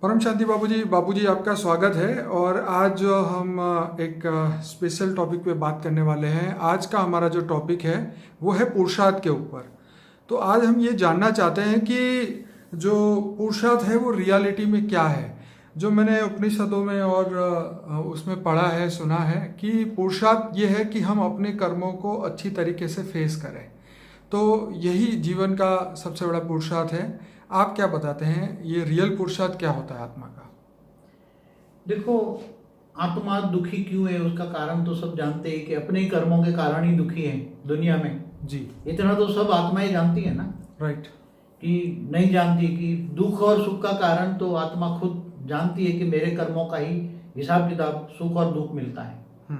परम शांति बाबूजी आपका स्वागत है। और आज हम एक स्पेशल टॉपिक पे बात करने वाले हैं। आज का हमारा जो टॉपिक है वो है पुरुषार्थ के ऊपर। तो आज हम ये जानना चाहते हैं कि जो पुरुषार्थ है वो रियलिटी में क्या है। जो मैंने उपनिषदों में और उसमें पढ़ा है, सुना है कि पुरुषार्थ ये है कि हम अपने कर्मों को अच्छी तरीके से फेस करें। तो यही जीवन का सबसे बड़ा पुरुषार्थ है। आप क्या बताते हैं, ये रियल पुरुषार्थ क्या होता है आत्मा का? देखो, आत्मा दुखी क्यों है उसका कारण तो सब जानते हैं कि अपने ही कर्मों के कारण ही दुखी है दुनिया में। जी, इतना तो सब आत्माएं जानती है ना। राइट। कि नहीं जानती कि दुख और सुख का कारण तो आत्मा खुद जानती है कि मेरे कर्मों का ही हिसाब किताब सुख और दुख मिलता है।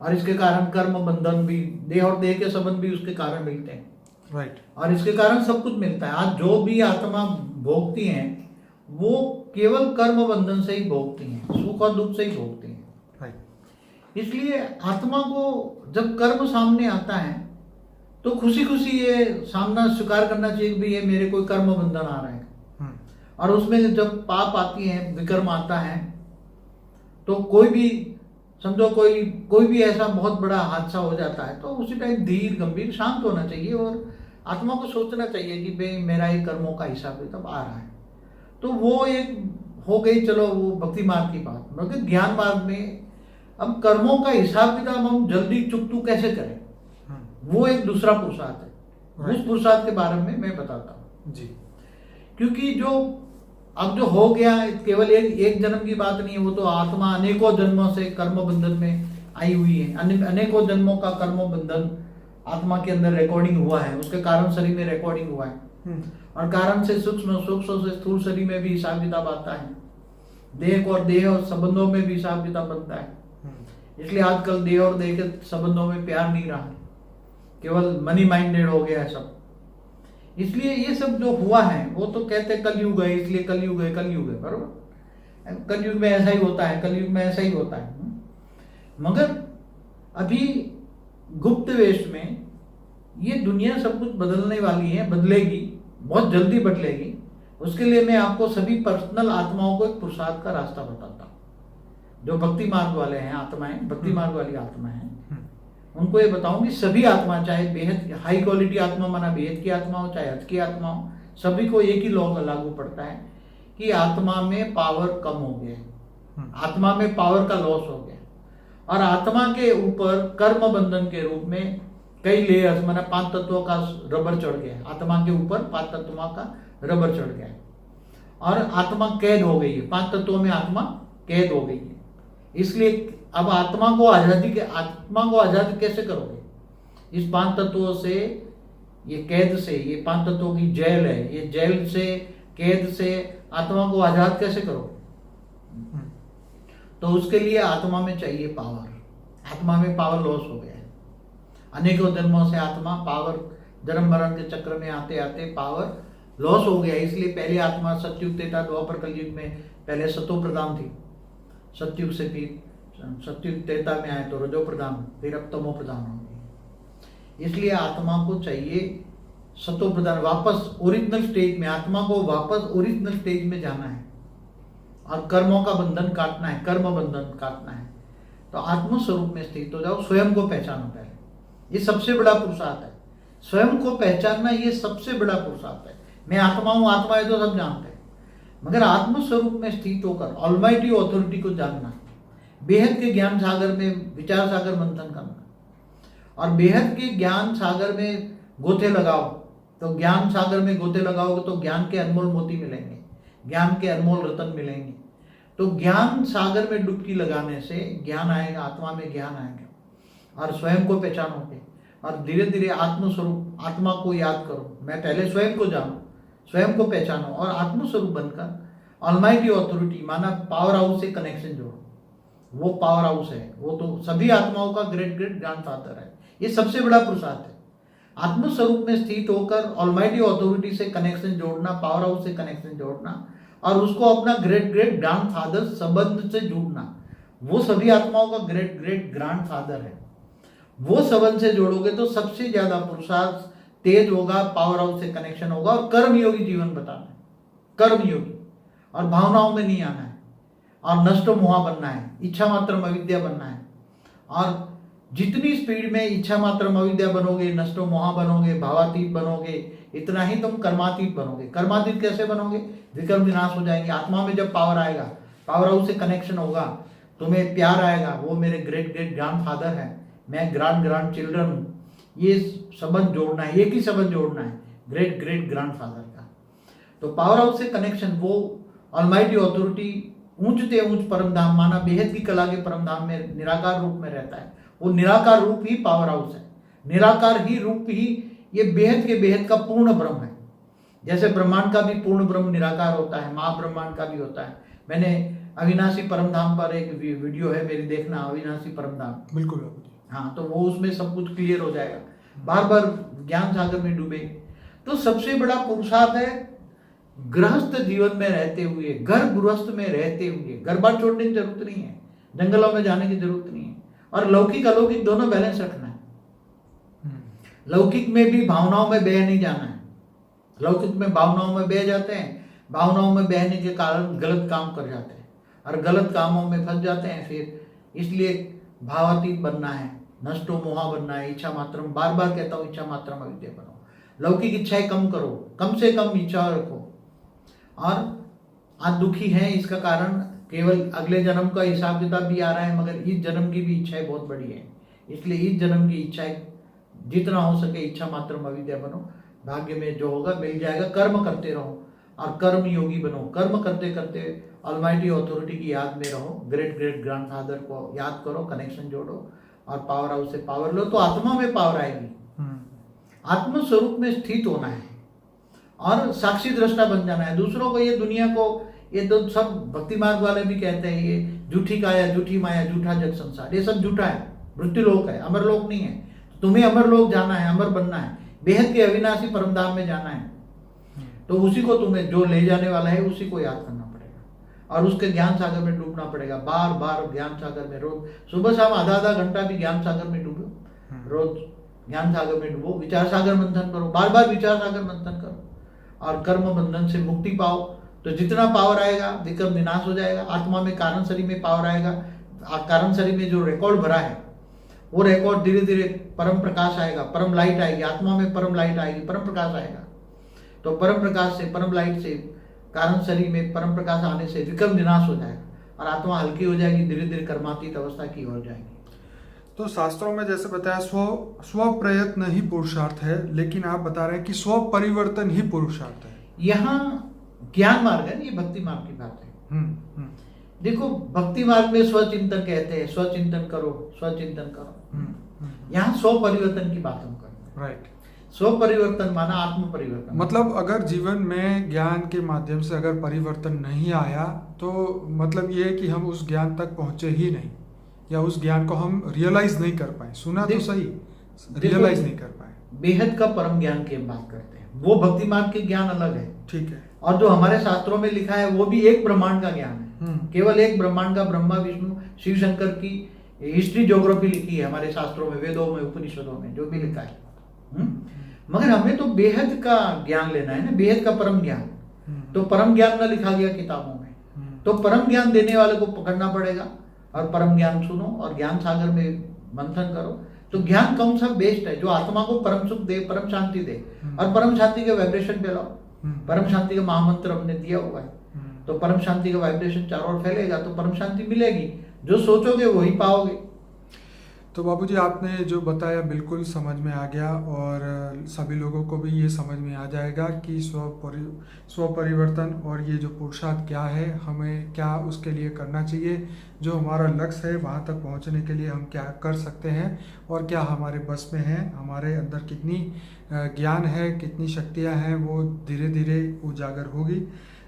और इसके कारण कर्म बंधन भी, देह और देह के संबंध भी उसके कारण मिलते हैं। राइट। और इसके कारण सब कुछ मिलता है। आज जो भी आत्मा भोगती हैं वो केवल कर्म बंधन से ही भोगती हैं, सुख और दुख से ही भोगती हैं। राइट। इसलिए आत्मा को जब कर्म सामने आता है तो खुशी खुशी ये सामना स्वीकार करना चाहिए कि ये मेरे कोई कर्म बंधन आ रहा है। और उसमें जब पाप आती है, विकर्म आता है, तो कोई भी समझो कोई भी ऐसा बहुत बड़ा हादसा हो जाता है तो उसी टाइम धीर गंभीर शांत होना चाहिए और आत्मा को सोचना चाहिए कि भाई मेरा ये कर्मों का हिसाब किताब आ रहा है। तो वो एक हो गई, चलो वो भक्ति मार्ग की बात। मगर ज्ञान मार्ग में अब कर्मों का हिसाब किताब हम जल्दी चुकतू कैसे करें, वो एक दूसरा पुरुषार्थ है। उस पुरुषार्थ के बारे में मैं बताता हूँ जी। क्योंकि जो अब जो हो गया केवल एक जन्म की बात नहीं है। वो तो आत्मा अनेकों जन्मों से कर्म बंधन में आई हुई है। अनेकों जन्मों का कर्म बंधन आत्मा के अंदर रिकॉर्डिंग हुआ है। उसके कारण शरीर में रिकॉर्डिंग हुआ है और कारण से सूक्ष्म से स्थूल शरीर में भी हिसाब किताब आता है। देह और संबंधों में भी हिसाब किताब बनता है। इसलिए आजकल देह और देह के संबंधों में प्यार नहीं रहा, केवल मनी माइंडेड हो गया है सब। इसलिए ये सब जो हुआ है वो तो कहते हैं कलयुग है, इसलिए कलयुग है बरोबर। कलयुग में ऐसा ही होता है, कलयुग में ऐसा ही होता है। मगर अभी गुप्त वेश में ये दुनिया सब कुछ बदलने वाली है, बदलेगी, बहुत जल्दी बदलेगी। उसके लिए मैं आपको सभी पर्सनल आत्माओं को एक पुरुषार्थ का रास्ता बताता हूँ। जो भक्ति मार्ग वाले हैं आत्माएं, भक्ति मार्ग वाली आत्मा है, उनको ये बताऊंगी सभी आत्मा, चाहे बेहद हाई क्वालिटी आत्मा माना बेहद की आत्मा हो, चाहे हद की आत्मा हो, सभी को एक ही लॉ लागू पड़ता है कि आत्मा में पावर कम हो गया, आत्मा में पावर का लॉस हो गया। और आत्मा के ऊपर कर्म बंधन के रूप में कई लेयर्स माना 5 तत्वों का रबर चढ़ गया। आत्मा के ऊपर 5 तत्वों का रबर चढ़ गया और आत्मा कैद हो गई है। 5 तत्वों में आत्मा कैद हो गई है। इसलिए अब आत्मा को आजाद कैसे करोगे? इस 5 तत्वों से, ये कैद से, ये 5 तत्वों की जेल है, ये जेल से, कैद से आत्मा को आजाद कैसे करोगे? तो उसके लिए आत्मा में चाहिए पावर। आत्मा में पावर लॉस हो गया है। अनेकों जन्मों से आत्मा पावर, जन्म मरण के चक्र में आते आते पावर लॉस हो गया। इसलिए पहले आत्मा सतयुग त्रेता द्वापर कलयुग में पहले सतो प्रधान थी, सतयुग से फिर सतयुग त्रेता में आए तो रजो प्रधान, फिर अब तमो प्रधान हो गई। इसलिए आत्मा को चाहिए सतो प्रधान, वापस ओरिजिनल स्टेज में, आत्मा को वापस ओरिजिनल स्टेज में जाना है और कर्मों का बंधन काटना है, कर्म बंधन काटना है। तो आत्म स्वरूप में स्थित हो जाओ, स्वयं को पहचानो पहले। ये सबसे बड़ा पुरुषार्थ है, स्वयं को पहचानना। ये सबसे बड़ा पुरुषार्थ है। मैं आत्मा हूं, आत्मा है तो सब जानते हैं, मगर आत्म स्वरूप में स्थित होकर ऑलमाइटी ऑथोरिटी को जानना, बेहद के ज्ञान सागर में विचार सागर मंथन करना। और बेहद के ज्ञान सागर में गोते लगाओ, तो ज्ञान सागर में गोते लगाओगे तो ज्ञान के अनमोल मोती मिलेंगे, ज्ञान के अनमोल रतन मिलेंगे। तो ज्ञान सागर में डुबकी लगाने से ज्ञान आएगा, आत्मा में ज्ञान आएगा और स्वयं को पहचानोगे। और धीरे धीरे आत्मस्वरूप, आत्मा को याद करो। मैं पहले स्वयं को जानो, स्वयं को पहचानो और आत्मस्वरूप बनकर ऑलमाइटी ऑथोरिटी माना पावर हाउस से कनेक्शन जोड़ो। वो पावर हाउस है, वो तो सभी आत्माओं का ग्रेट ग्रैंडफादर है। ये सबसे बड़ा पुरुषार्थ है, आत्मस्वरूप में स्थित होकर ऑलमाइटी ऑथोरिटी से कनेक्शन जोड़ना, पावर हाउस से कनेक्शन जोड़ना और उसको अपना ग्रेट ग्रैंडफादर संबंध से जोड़ना। वो सभी आत्माओं का ग्रेट ग्रैंडफादर है। वो संबंध से जोड़ोगे तो सबसे ज्यादा पुरुषार्थ तेज होगा, पावर हाउस से कनेक्शन होगा और कर्मयोगी जीवन बताना है, कर्मयोगी। और भावनाओं में नहीं आना है, और नष्टो मोहा बनना है, इच्छा मात्रम अविद्या बनना है। और जितनी स्पीड में इच्छा मात्रम अविद्या बनोगे, नष्टो मोहा बनोगे, भावातीत बनोगे, इतना ही तुम कर्मातीत बनोगे। कर्मातीत कैसे बनोगे? विकर्म विनाश हो जाएंगे। आत्मा में जब पावर आएगा, पावर हाउस से कनेक्शन होगा, तुम्हें प्यार आएगा, वो मेरे ग्रेट ग्रेट ग्रैंड फादर है, मैं ग्रांड ग्रांड चिल्ड्रन हूँ, ये संबंध जोड़ना है, एक ही संबंध जोड़ना है ग्रेट ग्रेट ग्रैंड फादर का। तो पावर हाउस से कनेक्शन, वो ऑलमाइटी अथॉरिटी ऊंचते ऊंच परम धाम, माना बेहद की कला के परम धाम में निराकार रूप में रहता है। वो निराकार रूप ही पावर हाउस है, निराकार ही रूप ही ये बेहद के बेहद का पूर्ण ब्रह्म है। जैसे ब्रह्मांड का भी पूर्ण ब्रह्म निराकार होता है, महाब्रह्मांड का भी होता है। मैंने अविनाशी परम धाम पर एक वीडियो है मेरी, देखना, अविनाशी परम धाम। बिल्कुल बाबूजी। हाँ, तो वो उसमें सब कुछ क्लियर हो जाएगा। बार बार ज्ञान सागर में डूबे। तो सबसे बड़ा पुरुषार्थ है गृहस्थ जीवन में रहते हुए, घर गृहस्थ में रहते हुए, घर बार छोड़ने की जरूरत नहीं है, जंगलों में जाने की जरूरत नहीं है, और लौकिक अलौकिक दोनों बैलेंस रखना है। लौकिक में भी भावनाओं में बह नहीं जाना है। लौकिक में भावनाओं में बह जाते हैं, भावनाओं में बहने के कारण गलत काम कर जाते हैं और गलत कामों में फंस जाते हैं। फिर इसलिए भावातीत बनना है, नष्टो मोहा बनना है, इच्छा मात्रम, बार बार कहता हूँ, इच्छा मात्रम अविद्या बनो। लौकिक इच्छाएं कम करो, कम से कम इच्छा रखो। और आज दुखी है, इसका कारण केवल अगले जन्म का हिसाब किताब भी आ रहा है, मगर इस जन्म की भी इच्छाएं बहुत बड़ी है। इसलिए इस जन्म की इच्छाएं जितना हो सके इच्छा मात्रम अविद्या बनो। भाग्य में जो होगा मिल जाएगा। कर्म करते रहो और कर्म योगी बनो। कर्म करते करते ऑलमाइटी अथॉरिटी की याद में रहो, ग्रेट ग्रेट ग्रैंडफादर को याद करो, कनेक्शन जोड़ो और पावर हाउस से पावर लो, तो आत्मा में पावर आएगी। आत्म स्वरूप में स्थित होना है और साक्षी दृष्टा बन जाना है। दूसरों को, ये दुनिया को, ये तो सब भक्ति मार्ग वाले भी कहते हैं, ये झूठी काया, झूठी माया, झूठा जग संसार, ये सब झूठा है, मृत्यु लोक है, अमर लोक नहीं है। तुम्हें अमर लोक जाना है, अमर बनना है, बेहद के अविनाशी परमधाम में जाना है। तो उसी को तुम्हें, जो ले जाने वाला है, उसी को याद करना पड़ेगा और उसके ज्ञान सागर में डूबना पड़ेगा। बार बार ज्ञान सागर में, रोज सुबह शाम आधा आधा घंटा भी ज्ञान सागर में डूबो, रोज ज्ञान सागर में डूबो, विचार सागर मंथन करो, बार बार विचार सागर मंथन करो और कर्म बंधन से मुक्ति पाओ। तो जितना पावर आएगा विकर्म विनाश हो जाएगा। आत्मा में, कारण शरीर में पावर आएगा। कारण शरीर में जो रिकॉर्ड भरा है, वो रिकॉर्ड धीरे धीरे परम प्रकाश आएगा, परम लाइट आएगी, आत्मा में परम लाइट आएगी, परम प्रकाश आएगा। तो परम प्रकाश से, परम लाइट से, कारण शरीर में परम प्रकाश आने से विकर्म विनाश हो जाएगा और आत्मा हल्की हो जाएगी, धीरे धीरे कर्मातीत अवस्था की ओर जाएगी। तो शास्त्रों में जैसे बताया स्व प्रयत्न ही पुरुषार्थ है, लेकिन आप बता रहे हैं कि स्व परिवर्तन ही पुरुषार्थ है। यहाँ ज्ञान मार्ग है, ये भक्ति मार्ग की बात है। देखो, भक्ति मार्ग में स्वचिंतन कहते हैं, स्वचिंतन करो, स्वचिंतन करो। यहाँ स्व परिवर्तन की बात हम कर रहे हैं। राइट। स्व परिवर्तन माना आत्म परिवर्तन। मतलब अगर जीवन में ज्ञान के माध्यम से अगर परिवर्तन नहीं आया, तो मतलब ये है कि हम उस ज्ञान तक पहुंचे ही नहीं, या उस ज्ञान को हम रियलाइज नहीं कर पाए। सुना तो सही, रियलाइज नहीं कर पाए। बेहद का परम ज्ञान की हम बात करते हैं, वो भक्ति मार्ग के ज्ञान अलग है। ठीक है। और जो हमारे शास्त्रों में लिखा है वो भी एक ब्रह्मांड का ज्ञान है। केवल एक ब्रह्मांड का, ब्रह्मा विष्णु शिव शंकर की हिस्ट्री ज्योग्राफी लिखी है हमारे शास्त्रों में, वेदों में, उपनिषदों में, जो भी लिखा है। मगर हमें तो बेहद का ज्ञान लेना है ना, बेहद का परम ज्ञान। तो परम ज्ञान न लिखा गया किताबों में, तो परम ज्ञान देने वाले को पकड़ना पड़ेगा और परम ज्ञान सुनो और ज्ञान सागर में मंथन करो। तो ज्ञान कौन सा बेस्ट है, जो आत्मा को परम सुख दे, परम शांति दे और परम शांति के वाइब्रेशन फैलाओ। परम शांति का महामंत्र हमने दिया हुआ है, तो परम शांति का वाइब्रेशन चारों ओर फैलेगा तो परम शांति मिलेगी। जो सोचोगे वही पाओगे। तो बाबूजी, आपने जो बताया बिल्कुल समझ में आ गया और सभी लोगों को भी ये समझ में आ जाएगा कि स्व परिवर्तन और ये जो पुरुषार्थ क्या है, हमें क्या उसके लिए करना चाहिए, जो हमारा लक्ष्य है वहाँ तक पहुँचने के लिए हम क्या कर सकते हैं और क्या हमारे बस में है, हमारे अंदर कितनी ज्ञान है, कितनी शक्तियाँ हैं, वो धीरे धीरे उजागर होगी।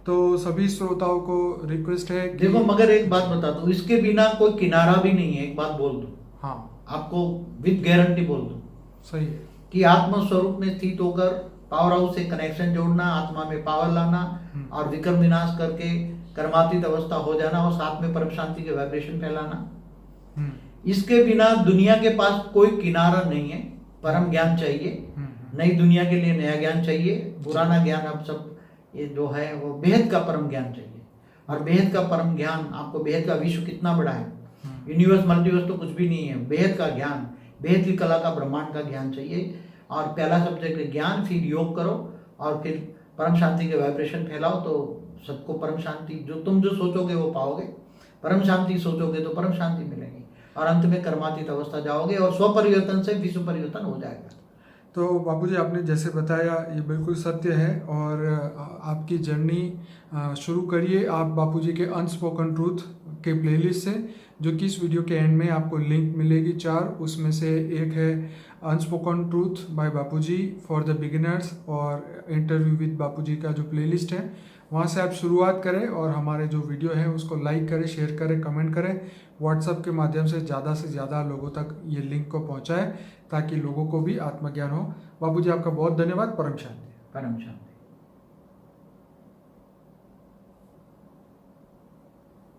तो सभी श्रोताओं को रिक्वेस्ट है कि देखो, मगर एक बात बता दूं, इसके बिना कोई किनारा भी नहीं है। एक बात बोल दूं, हाँ, आपको विद गारंटी बोल दूं, सही है कि आत्म स्वरूप में स्थित होकर पावर हाउस से कनेक्शन जोड़ना, आत्मा में पावर लाना और विकर्म विनाश करके कर्मातीत अवस्था हो जाना और साथ में परम शांति के वाइब्रेशन फैलाना। इसके बिना दुनिया के पास कोई किनारा नहीं है। परम ज्ञान चाहिए, नई दुनिया के लिए नया ज्ञान चाहिए, पुराना ज्ञान अब सब ये जो है वो बेहद का परम ज्ञान चाहिए। और बेहद का परम ज्ञान, आपको बेहद का विश्व कितना बड़ा है, यूनिवर्स मल्टीवर्स तो कुछ भी नहीं है, बेहद का ज्ञान, बेहद की कला का, ब्रह्मांड का ज्ञान चाहिए। और पहला सब्जेक्ट है ज्ञान, फिर योग करो और फिर परम शांति के वाइब्रेशन फैलाओ, तो सबको परम शांति, तुम जो सोचोगे वो पाओगे। परम शांति सोचोगे तो परम शांति मिलेगी और अंत में कर्मातीत अवस्था जाओगे और स्व परिवर्तन से विश्व परिवर्तन हो जाएगा। तो बापूजी आपने जैसे बताया ये बिल्कुल सत्य है। और आपकी जर्नी शुरू करिए आप बापूजी के अनस्पोकन ट्रूथ के प्लेलिस्ट से, जो कि इस वीडियो के एंड में आपको लिंक मिलेगी 4, उसमें से एक है unspoken truth by Bapuji for the beginners और इंटरव्यू विद बापूजी का जो प्लेलिस्ट है, वहाँ से आप शुरुआत करें और हमारे जो वीडियो है उसको लाइक करें, शेयर करें, कमेंट करें, व्हाट्सएप के माध्यम से ज़्यादा लोगों तक ये लिंक को पहुँचाएं ताकि लोगों को भी आत्मज्ञान हो। बापूजी आपका बहुत धन्यवाद। परम शांति। परम शांति।